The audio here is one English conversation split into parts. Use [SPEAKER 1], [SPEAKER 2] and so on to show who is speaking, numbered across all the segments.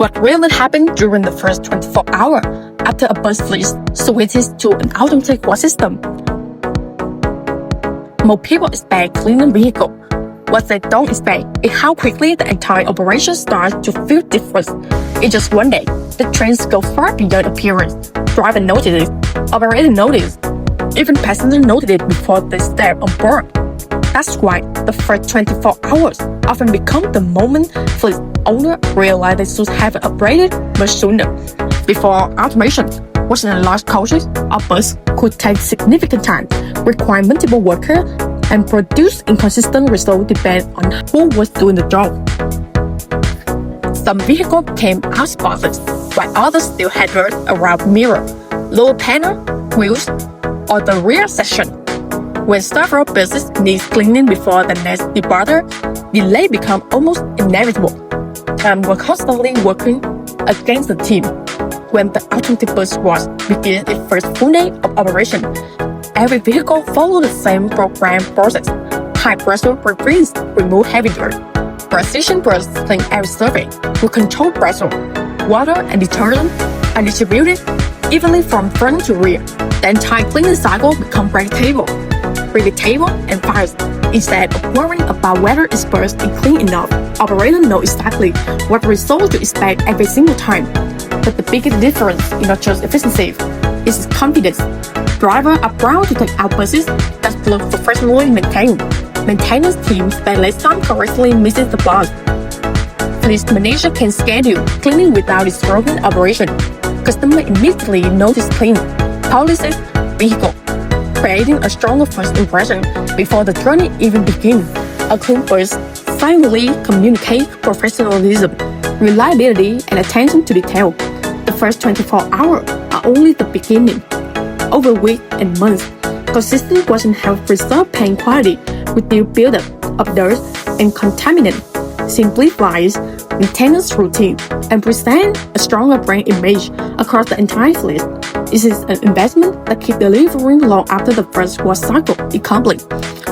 [SPEAKER 1] What really happened during the first 24 hours after a bus fleet switches to an automatic wash system? Most people expect cleaning vehicle. What they don't expect is how quickly the entire operation starts to feel different. In just one day, the trends go far beyond appearance. Driver notices, operator notices, even passengers notice it before they step on board. That's why the first 24 hours often become the moment fleet owner realize they should have operated much sooner. Before automation, washing a large coaches or bus could take significant time, require multiple workers, and produce inconsistent results depending on who was doing the job. Some vehicles came out spotless, while others still had dirt around mirror, lower panel, wheels, or the rear section. When several buses need cleaning before the next departure, delay become almost inevitable. And we're constantly working against the team. When the automatic bus wash begins its first full day of operation, every vehicle follows the same program process. High pressure rinse remove heavy dirt. Precision brush clean every surface with controlled pressure. Water and detergent are distributed evenly from front to rear. The entire cleaning cycle becomes predictable, and fast. Instead of worrying about whether it's burst and clean enough, operators know exactly what result to expect every single time. But the biggest difference is not just efficiency, it's confidence. Drivers are proud to take out buses that look professionally maintained. Maintenance teams spend less time correctly missing the bus. Fleet manager can schedule cleaning without disrupting operation. Customers immediately notice clean, polishes vehicle, creating a stronger first impression before the journey even begins. A clean bus silently communicates professionalism, reliability, and attention to detail. The first 24 hours are only the beginning. Over weeks and months, consistent washing helps preserve paint quality, reduce buildup of dirt and contaminant, simplifies maintenance routine, and present a stronger brand image across the entire fleet. This is an investment that keeps delivering long after the first wash cycle is complete.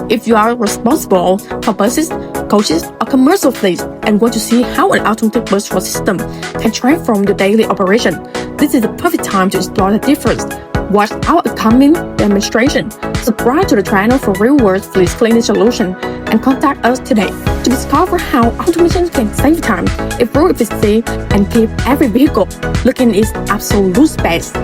[SPEAKER 1] If you are responsible for buses, coaches, or commercial fleets and want to see how an automatic bus wash system can transform your daily operation, this is the perfect time to explore the difference. Watch our upcoming demonstration, subscribe to the channel for real-world fleet cleaning solution, and contact us today to discover how automation can save time, improve efficiency, and keep every vehicle looking its absolute best.